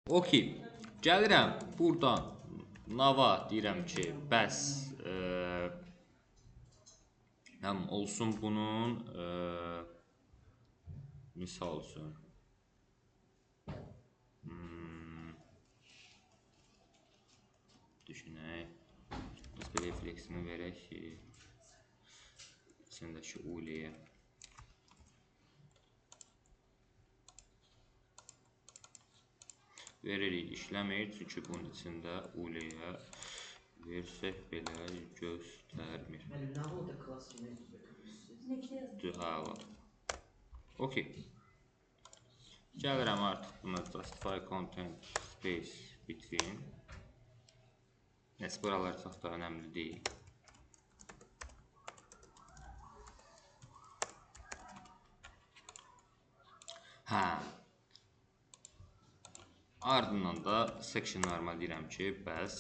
Okey. Gəlirəm buradan nava deyirəm ki, bəs həm olsun bunun misal üçün düşünək. Biz belə refleksini verək ki, içindəki uliyə. Veririk, işləmir, çünki bunun içində uliyə versək belə göstərmir. Var. Okey. Gəlirəm artıq buna justify content space between. Nəsə, buralar çox da önəmli deyil. Ardından da sectionlarıma deyirəm ki, bəs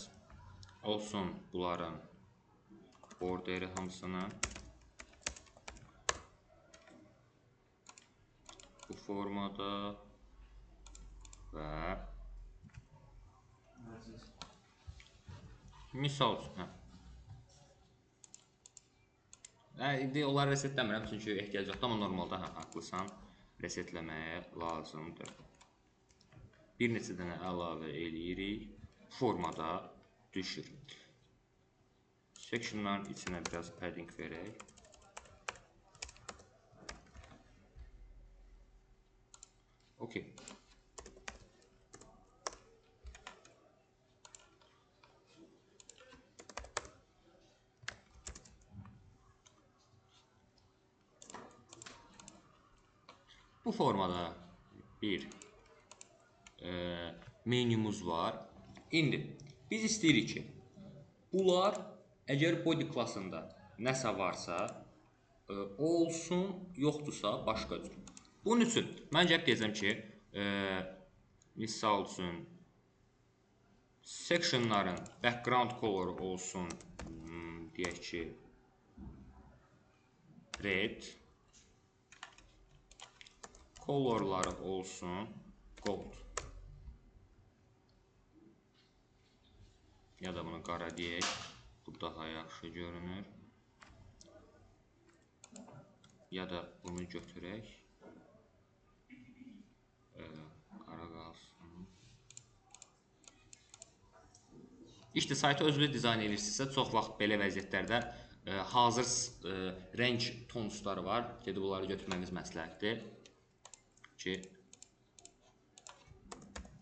olsun bunların borderi hamısının bu formada və misal üçün, indi onları resetləmirəm, çünki ehtiyac yoxdur, amma normalda haqlısan, resetləməyə lazımdır. Bir neçə dənə əlavə eləyirik, formada düşür. Sectionların içinə biraz padding verək. Okey. Bu formada bir menyumuz var. İndi biz istəyirik ki, bunlar əgər body klassında nəsə varsa, o olsun, yoxdursa başqa cür. Bunun üçün mən gəlib deyəcəm ki, misal üçün sectionların background color olsun, deyək ki, red, colorları olsun gold. Ya da bunu qara deyək, bu daha yaxşı görünür. Ya da bunu götürək, qara qalsın. İşte saytı özünüz dizayn edirsinizsə, çox vaxt belə vəziyyətlərdə hazır rəng tonusları var. Gedib bunları götürməniz məsləhətdir ki,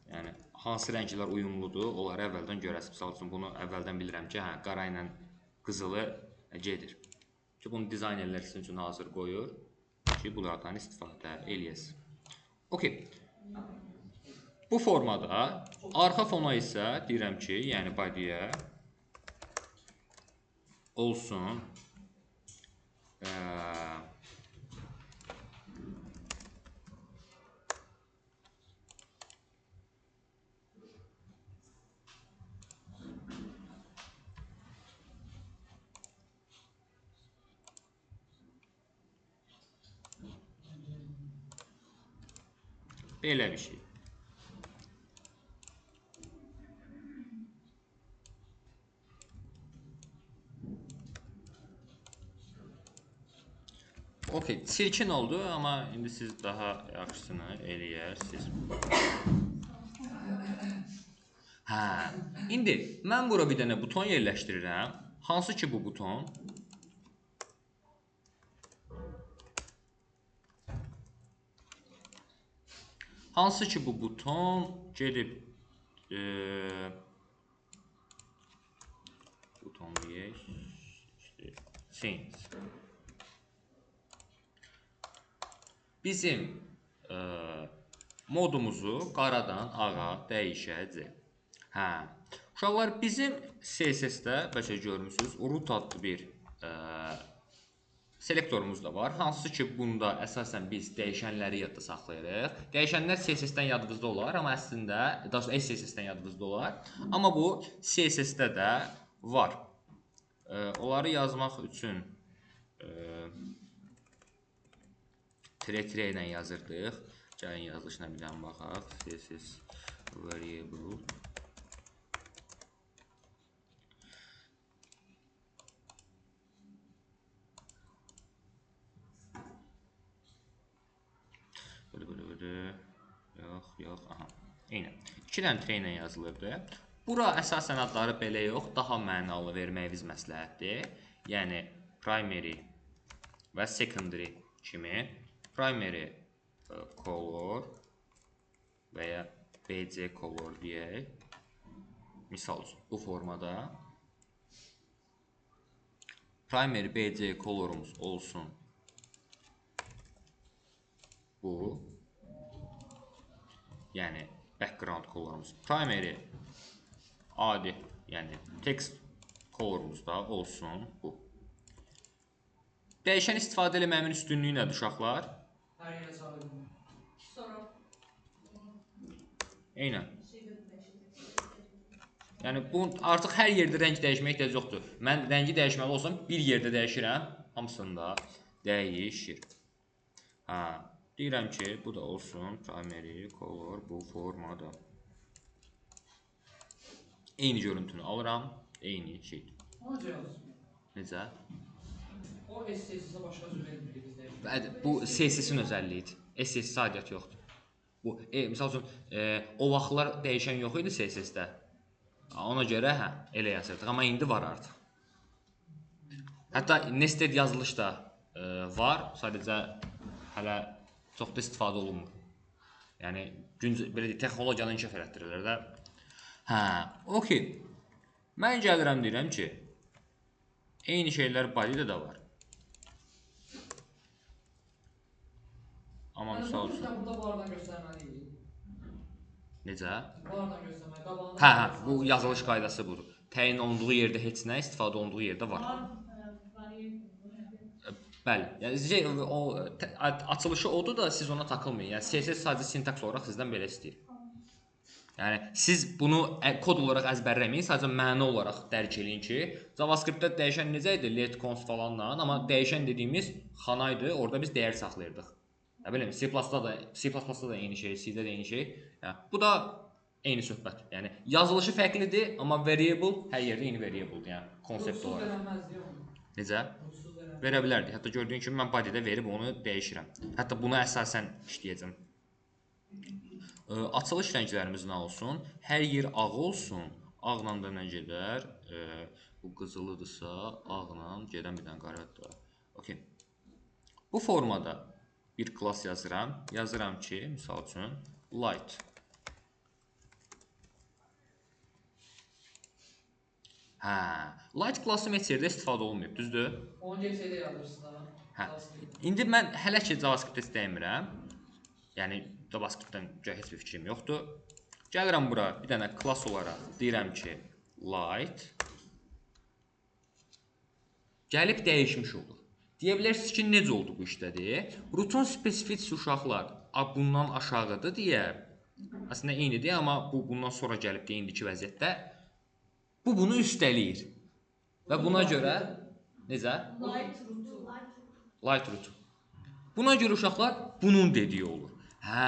yəni hansı rənglər uyumludur, onları əvvəldən görəsiniz. Misal üçün bunu əvvəldən bilirəm ki, qara ilə qızılı gedir. Ki bunu dizaynerlər sizin üçün hazır qoyur ki, bunlardan istifadə eləyəsiniz. Okey. Bu formada arxa fona isə deyirəm ki, yəni body'yə olsun belə bir şey. Okey, çirkin oldu, amma indi siz daha yaxşısını eləyərsiniz. İndi mən bura bir dənə buton yerləşdirirəm. Hansı ki bu buton? Hansı ki bu buton gedib buton deyək, change. Bizim modumuzu qaradan ağa dəyişəcək. Uşaqlar, bizim CSS-də, bəlkə görmüsünüz, root adlı bir selektorumuz da var. Hansı ki, bunda əsasən biz dəyişənləri yadda saxlayırıq. Dəyişənlər CSS-dən yadınızda olar, amma əslində, daha sonra SCSS-dən yadınızda olar. Amma bu CSS-də də var. Onları yazmaq üçün tire ilə yazırdıq. Gəlin yazılışına bir dənə baxaq. CSS variable 2 dənə trey ilə yazılırdı. Bura əsasən adları belə yox, daha mənalı verməyimiz məsləhətdir. Yəni primary və secondary kimi primary color və ya BC color deyək. Misal üçün bu formada primary BC colorumuz olsun bu. Yəni background colorumuz. Primary adi, yəni text colorumuz da olsun bu. Dəyişən istifadə eləməyimin üstünlüyü nədir uşaqlar? Hər yerə çağırdım. Sonra Eynən. Yəni bu artıq hər yerdə rəng dəyişməyə ehtiyac yoxdur. Mən rəngi dəyişməli olsam bir yerdə dəyişirəm, hamısında dəyişir. Hə, deyirəm ki, bu da olsun primary color bu formada. Eyni görüntünü alıram, eyni şeydir. Necə yazsın? Necə? O SCS-ə başqa cür vermir bizdə. Bu CSS-in özəlliyidir. SCS aidiyyəti yoxdur. Bu, misal üçün, o vaxtlar dəyişən yox idi CSS-də. Ona görə hə, elə yazırdıq, amma indi var artıq. Hətta nested yazılış da var, sadəcə hələ çox da istifadə olunmur. Yəni, belə deyək, texnologiyanı inkişaf elətdirirlər də. Hə, okey. Mən gəlirəm, deyirəm ki, eyni şeylər body'də də var. Amma misal üçün... Burada bardan göstərməliyik. Necə? Bardan göstərməli, qabağında... Hə, bu yazılış qaydası budur. Təyin olunduğu yerdə heç nə, istifadə olunduğu yerdə var. Bəli, yəni o açılışı odur da siz ona takılmayın. Yəni CSS sadəcə sintaks olaraq sizdən belə istəyir. Yəni siz bunu kod olaraq əzbərləməyin, sadəcə məna olaraq dərk eləyin ki, JavaScript-də dəyişən necə idi? Let const falanla, amma dəyişən dediyimiz xana idi, orada biz dəyər saxlayırdıq. Nə bilim, C++-da da eyni şey, C-də də eyni şey. Yəni, bu da eyni söhbət. Yəni yazılışı fərqlidir, amma variable hər yerdə eyni variabledir, yəni konsept Rutsuz olaraq. verəməzdir onu. Necə? Rutsuz verəməzdir. Verə bilərdik. Hətta gördüyün kimi mən body'də verib onu dəyişirəm. Hətta buna əsasən işləyəcəm. Açılış rənglərimiz nə olsun? Hər yer ağ olsun. Ağla da nə gedər? Bu qızılıdırsa, ağla gedən bir dənə qaradır. Okay. Bu formada bir klass yazıram. Yazıram ki, misal üçün light. Hə, light klassım heç yerdə istifadə olunmayıb, düzdür? Onu GC-də yazırsın ha. Hə. İndi mən hələ ki JavaScript istəmirəm. Yəni JavaScript-dən heç bir fikrim yoxdur. Gəlirəm bura bir dənə klass olaraq deyirəm ki, light. Gəlib dəyişmiş olur. Deyə bilərsiniz ki, necə oldu bu işdədir? Rootun spesifik uşaqlar bundan aşağıdır deyə, əslində eynidir, amma bu bundan sonra gəlib deyə indiki vəziyyətdə bu bunu üstələyir. Və buna görə necə? Light root. Buna görə uşaqlar bunun dediyi olur. Hə,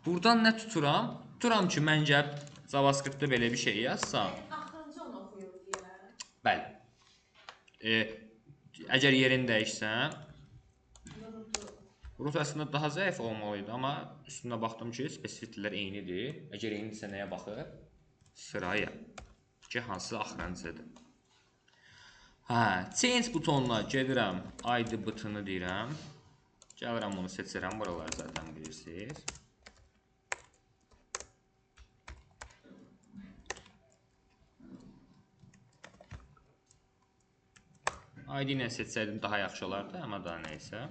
buradan nə tuturam? Tuturam ki, mən gəlib JavaScript-də belə bir şey yazsam. Axırıncı onu oxuyur deyə. Bəli. Əgər yerini dəyişsəm, root əslində daha zəif olmalıydı, amma üstünə baxdım ki, spesifiklər eynidir. Əgər eynidirsə nəyə baxır? Sıraya. Ki, hansı axırıncıdır. Hə, change butonuna gedirəm, ID butonu deyirəm. Gəlirəm onu seçirəm, buraları zaten bilirsiniz. ID ilə seçsəydim daha yaxşı olardı, amma daha neysə.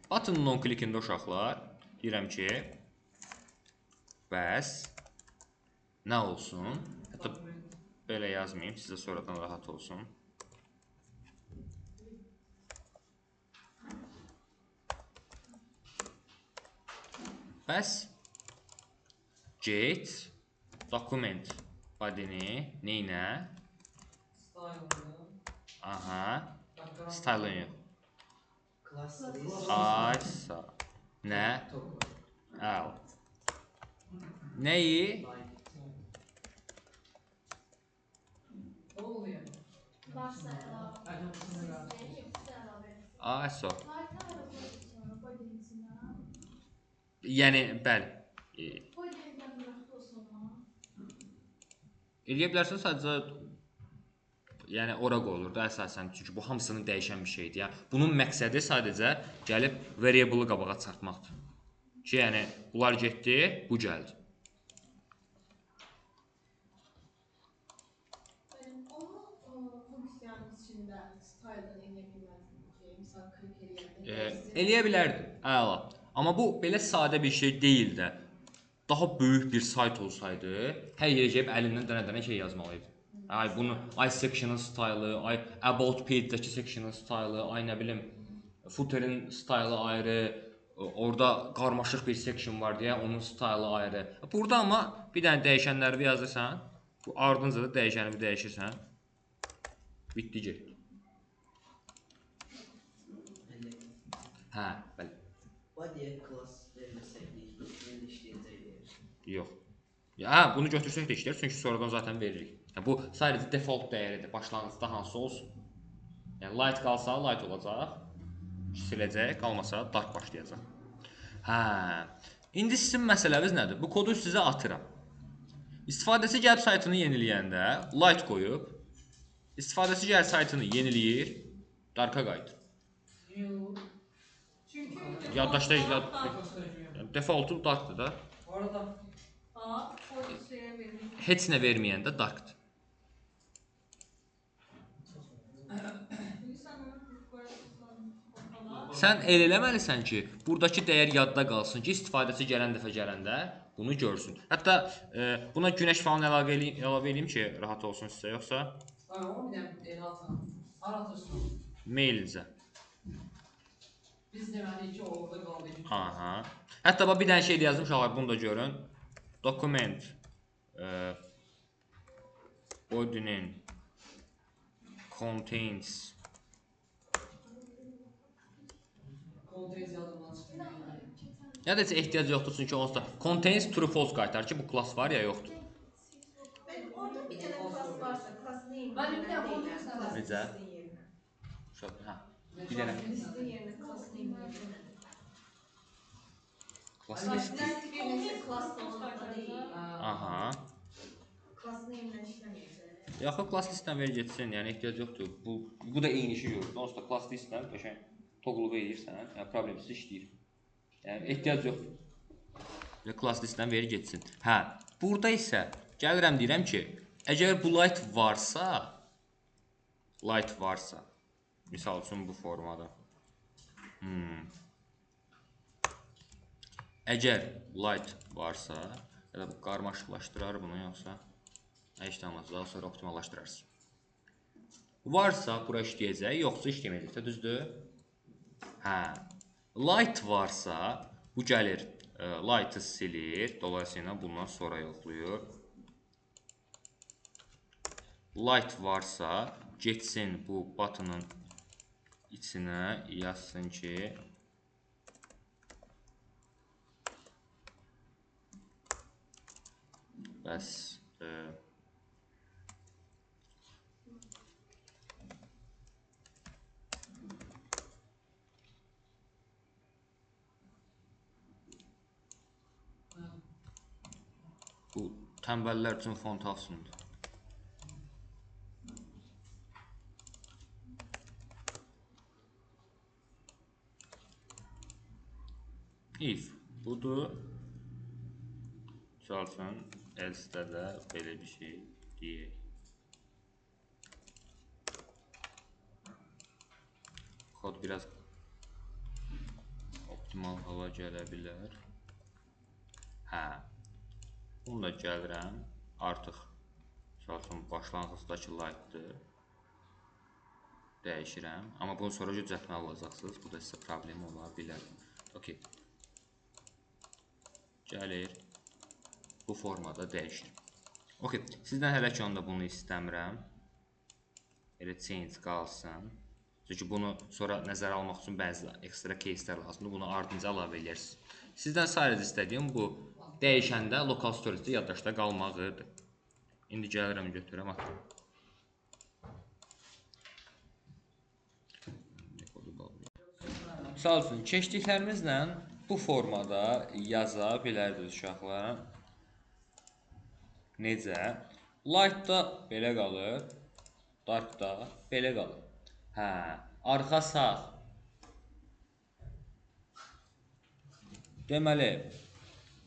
Button non-clickində uşaqlar deyirəm ki, bəs nə olsun? Hətta belə yazmayayım, sizə sonradan rahat olsun. Bəs get document body-ni neynə? Aha. Style'ın yox. Aysa. Nə? Əl. Nəyi? Aysa. Yəni, bəli. Eləyə bilərsən sadəcə yəni ora qoyulur da əsasən, çünki bu hamısını dəyişən bir şeydir. Yəni bunun məqsədi sadəcə gəlib variable-ı qabağa çıxartmaqdır. Ki, yəni bunlar getdi, bu gəldi. Onu funksiyanın içində style'dan eləyə bilməzdim ki, misal klik eləyəndə. Eləyə bilərdim, əla. Amma bu belə sadə bir şey deyil də. Daha böyük bir sayt olsaydı, hər yerə gəlib əlindən dənə-dənə şey yazmalıydı. Ay bunu, ay section'ın style'ı, ay about page-dəki section'ın style'ı, ay nə bilim footer'ın style'ı ayrı, orada qarmaşıq bir section var deyə onun style'ı ayrı. Burada amma bir dənə dəyişənləri yazırsan, bu ardınca da dəyişəni dəyişirsən. Bitdi getdi. Hə, bəli. Body'yə class verməsəkdik, yeni işləyəcəkdir. Yox. Hə, bunu götürsək də işlər, çünki sonradan zaten veririk. Bu sadəcə default dəyəridir. Başlanğıcda hansı olsun? Yəni light qalsa light olacaq, siləcək, qalmasa dark başlayacaq. Hə. İndi sizin məsələniz nədir? Bu kodu sizə atıram. İstifadəçi gəlib saytını yeniləyəndə light qoyub, istifadəçi gəlib saytını yeniləyir, darka qayıdır. Yox. Çünki Yaddaşda Yox. defaultu darkdır da. Bu arada polisiyə verilmiş. Heç nə verməyəndə darkdır. Sən el eləməlisən ki, buradakı dəyər yadda qalsın ki, istifadəçi gələn dəfə gələndə bunu görsün. Hətta buna günəş falan əlavə eləyim ki, rahat olsun sizə, yoxsa onu bir dənə elə atalım. Aratırsın. mailinizə. Biz deməliyik ki, orada qaldı. Aha. Hətta bax bir dənə şey də yazdım uşaqlar, bunu da görün. Document body'nin contains Contains yadımdan çıxdı. ya da heç ehtiyac yoxdur, çünki onsuz da contains true false qaytar ki, bu class var ya yoxdur. Orada bir dənə class varsa, class name. Mən bir dənə contains nədir? Necə? Hə. Bir dənə Listin yerinə class name yerinə. class list. Bir neçə class olanda deyil. Aha. Class name-lə işləməyəcək. Yaxı class listdən ver getsin, yəni ehtiyac yoxdur. Bu da eyni işi görür. Onsuz da class listdən qəşəng toqluq edirsən, yəni problemsiz işləyir. Yəni ehtiyac yoxdur. Və class listdən ver getsin. Hə, burada isə gəlirəm deyirəm ki, əgər bu light varsa, misal üçün bu formada. Əgər light varsa, ya da bu qarmaşıqlaşdırar bunu yoxsa işləməz, daha sonra optimallaşdırarsın. Varsa bura işləyəcək, yoxsa işləməyəcəksə, düzdür? Hə. Light varsa, bu gəlir, light'ı silir, dolayısıyla bundan sonra yoxlayır. Light varsa, getsin bu button'ın içinə, yazsın ki, bəs bu tənbəllər üçün font afsundur. If budur, çalsın, else-də də belə bir şey deyək. Kod biraz optimal hala gələ bilər. Hə. Bunu da gəlirəm, artıq çalsın, başlanğıcdakı light'dır. Dəyişirəm, amma bunu sonra cüzətmə alacaqsınız, bu da sizə problemi ola bilər. Okey. Gəlir, bu formada dəyişir. Okey, sizdən hələ ki onda bunu istəmirəm. Elə change qalsın. Çünki bunu sonra nəzərə almaq üçün bəzi ekstra case'lər lazımdır. Bunu ardınca əlavə edirsiniz. Sizdən sadəcə istədiyim bu dəyişəndə local storage-də yaddaşda qalmağıdır. İndi gəlirəm, götürəm, atıram. Misal üçün, keçdiklərimizlə bu formada yaza bilərdiniz uşaqlar. Necə? Light-da belə qalır. Dark-da belə qalır. Hə, arxa sağ. Deməli,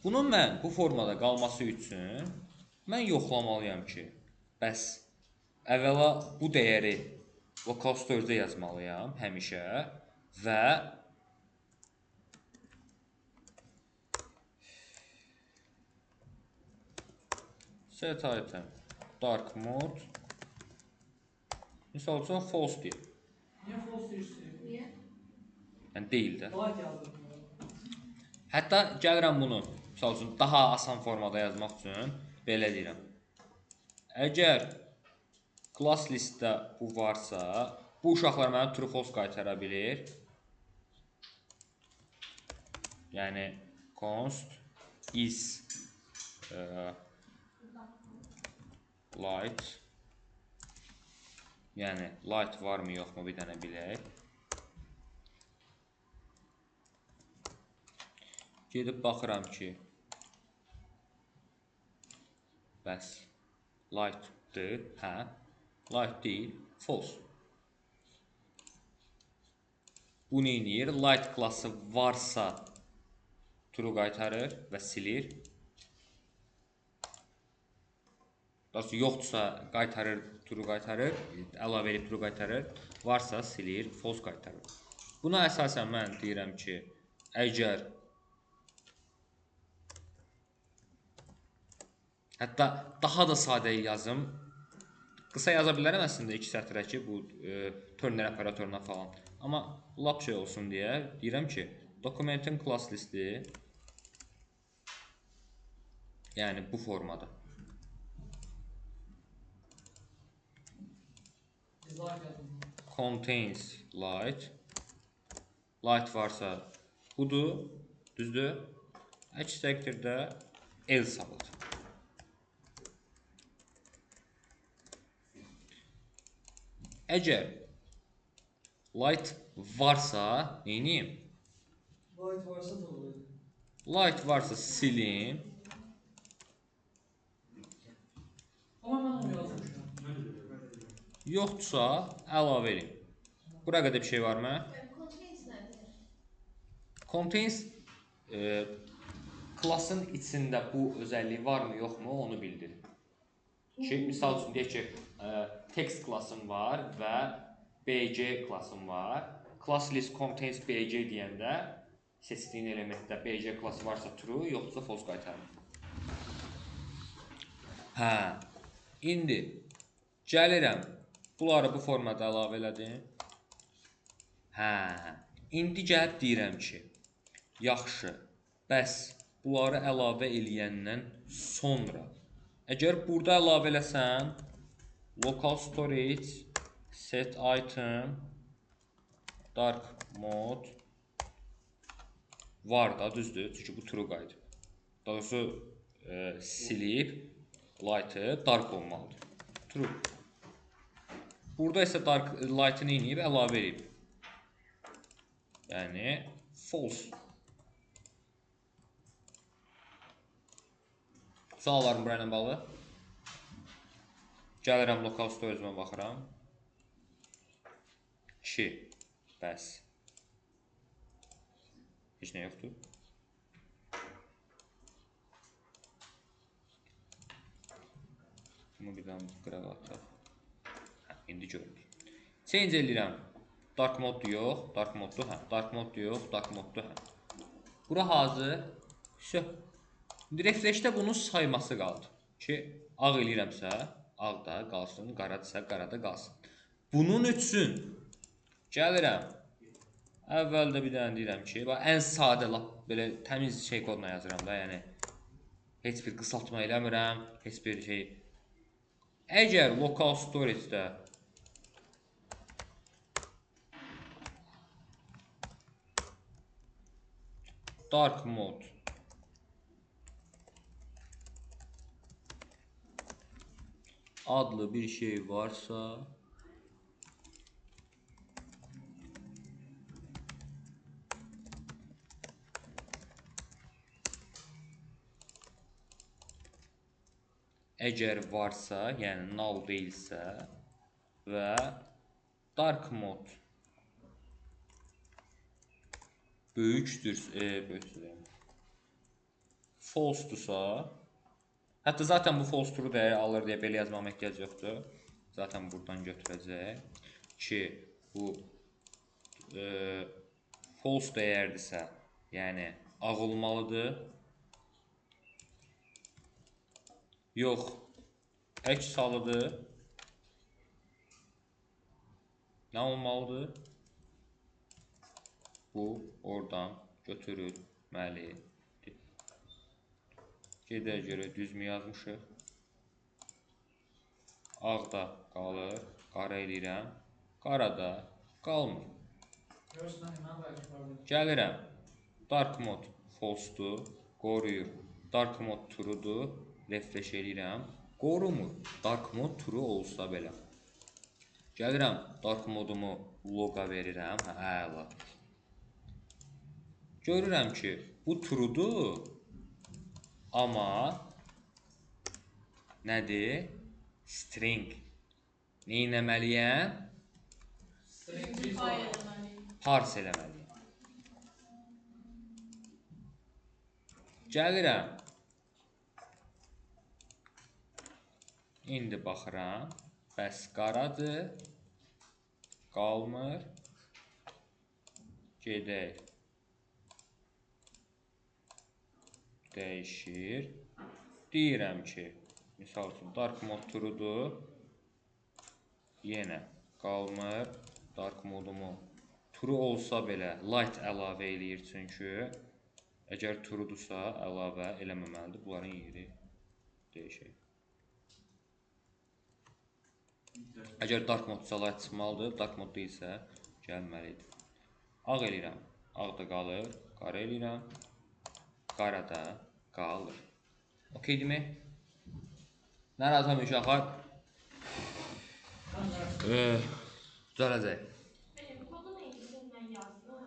bunun mən bu formada qalması üçün mən yoxlamalıyam ki, bəs əvvəla bu dəyəri lokal storage-də yazmalıyam həmişə və set item dark mode misal üçün false deyil. Niyə false deyirsən? Niyə? Yəni deyil də. Light yazdım. Hətta gəlirəm bunu misal üçün daha asan formada yazmaq üçün belə deyirəm. Əgər class listdə bu varsa, bu uşaqlar mənə true false qaytara bilir. Yəni const is light. Yəni light varmı yoxmu bir dənə bilək. Gedib baxıram ki, bəs light-dır, hə, light deyil, false. Bu neyinir? Light klassı varsa true qaytarır və silir. Doğrusu yoxdursa qaytarır, true qaytarır, əlavə edib true qaytarır, varsa silir, false qaytarır. Buna əsasən mən deyirəm ki, əgər hətta daha da sadə yazım. Qısa yaza bilərəm əslində 2 sətrə ki, bu Turner operatoruna falan. Amma lap şey olsun deyə deyirəm ki, dokumentin class listi yəni bu formada. Light yazdım. Contains light. Light varsa budur, düzdür? Əks təqdirdə else alır. Əgər light varsa neyiniyim? Light varsa da Light varsa silim. Amma mən onu yazmışam. Yoxdursa əlavə edin. Bura qədər bir şey varmı? Contains nədir? Contains klassın içində bu özəlliyi varmı yoxmu onu bildirir. Ki, misal üçün deyək ki, text klassım var və BC klassım var. Class list contains BC deyəndə seçdiyin elementdə BC klassı varsa true, yoxdursa false qaytarır. Hə, indi gəlirəm, bunları bu formada əlavə elədim. Hə, indi gəlib deyirəm ki, yaxşı, bəs bunları əlavə eləyəndən sonra əgər burada əlavə eləsən, local storage set item dark mode var da, düzdür? Çünki bu true qayıdır. Daha doğrusu silib light-ı dark olmalıdır. True. Burada isə dark light-ı neyiniyib? Əlavə edib. Yəni false. Suallarım bura ilə bağlı. Gəlirəm local storage-ə baxıram. 2. Bəs. Heç nə yoxdur. Bunu bir daha qırağa ataq. Hə, indi görürük. Change eləyirəm. Dark mode yox, dark mode-dur, hə. Dark mode yox, dark mode-dur, hə. Bura hazır. Refresh-də bunun sayması qaldı. Ki, ağ eləyirəmsə, ağ da qalsın, qaradırsa, qarada qalsın. Bunun üçün gəlirəm. Əvvəldə bir dənə deyirəm ki, ən sadə, belə təmiz şey kodla yazıram da, yəni heç bir qısaltma eləmirəm, heç bir şey. Əgər local storage-də dark mode adlı bir şey varsa Əgər varsa, yəni null deyilsə və dark mode false-dursa, hətta zaten bu false true dəyəri alır deyə belə yazmama ehtiyac yoxdur. Zaten buradan götürəcək ki, bu false dəyərdirsə, yəni ağ olmalıdır. Yox, əks halıdır. Nə olmalıdır? Bu oradan götürülməlidir. Gedək görə düzmü yazmışıq? Ağda qalır, qara eləyirəm. Qarada qalmır. Görürsən, mən bəlkə problem. Gəlirəm. Dark mode false-dur, qoruyur. Dark mode true-dur, refresh eləyirəm. Qorumur. Dark mode true olsa belə. Gəlirəm, dark modumu loqa verirəm. Əla. Görürəm ki, bu true-dur. Amma nədir? String. Neynəməliyəm? Simplify eləməliyik. Parse eləməliyəm. Gəlirəm. İndi baxıram. Bəs qaradır. Qalmır. Gedək. Dəyişir. Deyirəm ki, misal üçün dark mode true-dur. Yenə qalmır. Dark modumu true olsa belə light əlavə eləyir çünki. Əgər true-dursa əlavə eləməməlidir. Bunların yeri dəyişək. Əgər dark mode-sa light çıxmalıdır. Dark mode deyilsə gəlməlidir. Ağ eləyirəm. Ağda qalır. Qara eləyirəm. Qarada qalır. Okey demək? Narahat uşaqlar. Düzələcək. Kodu neydi mən yazdım?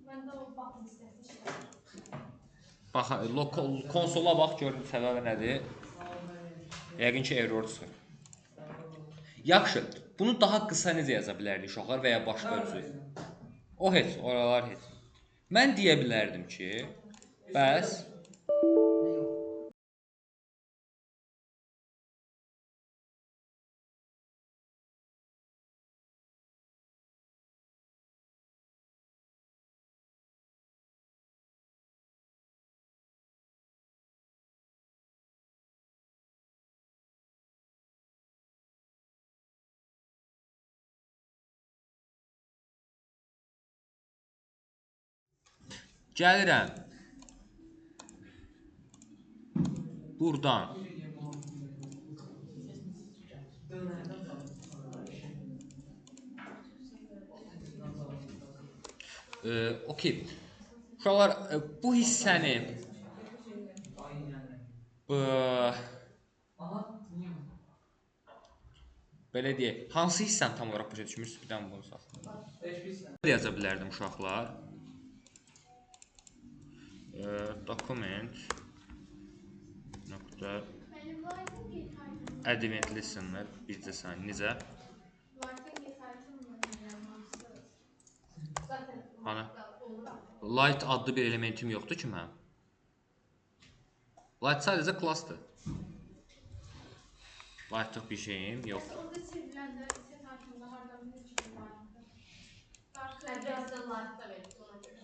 Məndə o button sitəsi işləmir. Bax, konsola bax görün səbəbi nədir? Yəqin ki, error çıxır. Yaxşı, bunu daha qısa necə yaza bilərdik uşaqlar və ya başqa cür? O heç, oralar heç. Mən deyə bilərdim ki, bəs gəlirəm. Buradan okey. Uşaqlar, bu hissəni belə deyək, hansı hissəni tam olaraq başa düşmürsünüz? Bir dənə bunu saxlayın. Yaza bilərdim uşaqlar. Document nöqtə advanced listener bircə saniyə. Necə? Hani? Light adlı bir elementim yoxdur ki mənim. Light sadəcə klassdır. Lightlıq bir şeyim yoxdur. Orada çevriləndə set item'da hardan bilir ki, bu light'dır? Biraz da light'da verir ona görə.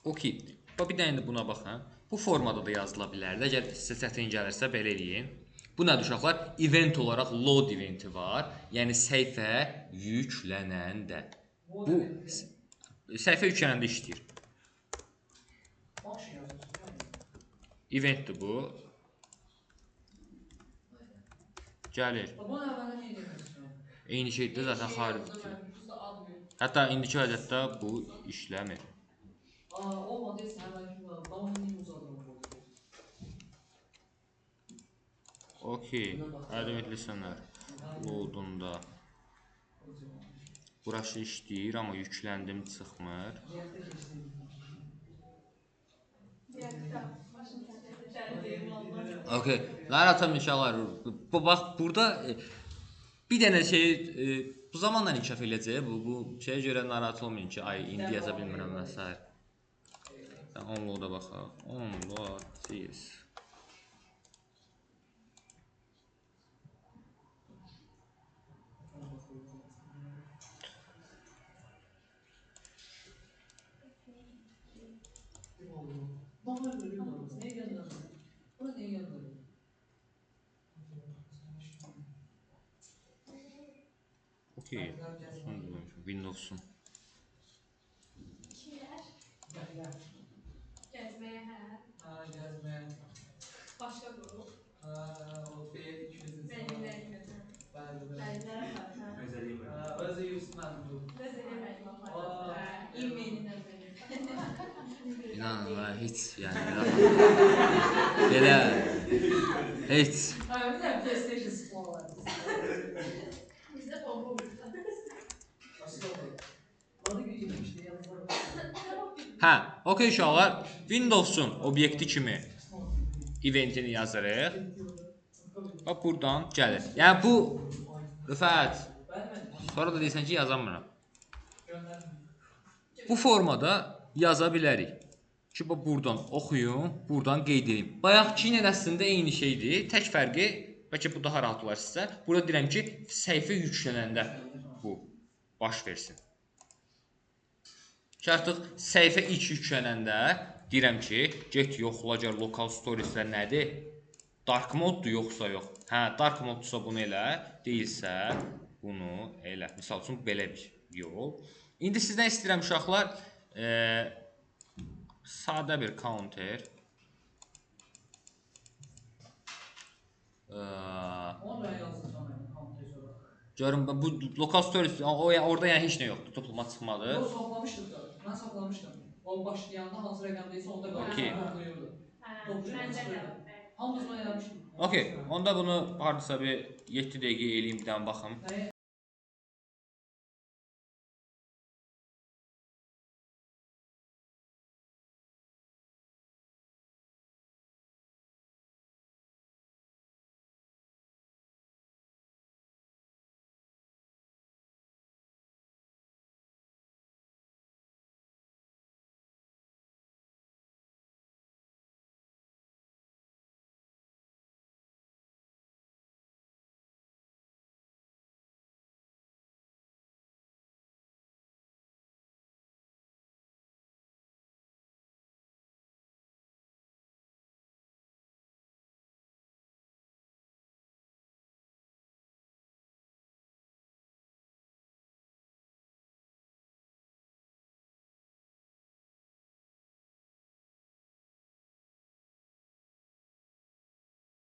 Okey. Bir dənə də buna baxın. Bu formada da yazıla bilərdi. Əgər sizə çətin gəlirsə belə eləyin. Bu nədir uşaqlar? Event olaraq load eventi var. Yəni səhifə yüklənəndə. Bu səhifə yüklənəndə işləyir. Eventdir bu. Gəlir. Eyni şeydir zaten xarici. Hətta indiki vəziyyətdə bu işləmir. Okey. Advanced listener loadunda. Burası işləyir, amma yükləndim çıxmır. diyeyim vallahi. Okay. Narahat inşallah. Bu bax burada bir dənə şey bu zamanla inkişaf eləyəcək. Bu şeyə görə narahat olmayın ki, ay indi yaza bilmirəm və s. Onloada baxaq. Onload this. Neye gönderdin? Buna neye gönderdin? Okay. Windows'un. Kimler? Gel. Gezmeye he. Ha gezmeye. Başka grup. Ha o bir 200 Benim de. Benlere var ha. Özü yüzünden bu. Nezele benim Aa, aparatı. E-mailin nezele. İnanın ha, heç yəni belə heç Ha bir de PlayStation Store var. Bizde bomba vurdu. Nasıl oldu? Bana gidilmişti yazılar. hə, okey uşaqlar, Windows'un obyekti kimi eventini yazırıq. Bax buradan gəlir. Yəni bu Rüfət, sonra da deyirsən ki, yazamıram. Bu formada yaza bilərik. Ki buradan oxuyun, buradan qeyd edin. Bayaqki ilə əslində eyni şeydir. Tək fərqi, bəlkə bu daha rahat olar sizə. Burada deyirəm ki, səhifə yüklənəndə bu baş versin. Ki artıq səhifə ilk yüklənəndə deyirəm ki, get yoxla gör local storieslər nədir? Dark moddur yoxsa yox? Hə, dark moddursa bunu elə, deyilsə bunu elə. Misal üçün belə bir yol. İndi sizdən istəyirəm uşaqlar, sadə bir counter. Onu ben yazacağım yani counter sonra. Görün bu local stories orada yəni heç nə yoxdur, topluma çıxmadı. O saxlamışdım da. Ben saxlamışdım. O başlayanda hansı rəqəmdəysə onda Okey. toplayırdı. Bence de. Hamısını eləmişdim. Okey, onda bunu hardasa bir 7 dəqiqə eləyim bir dənə baxım. Nəyə?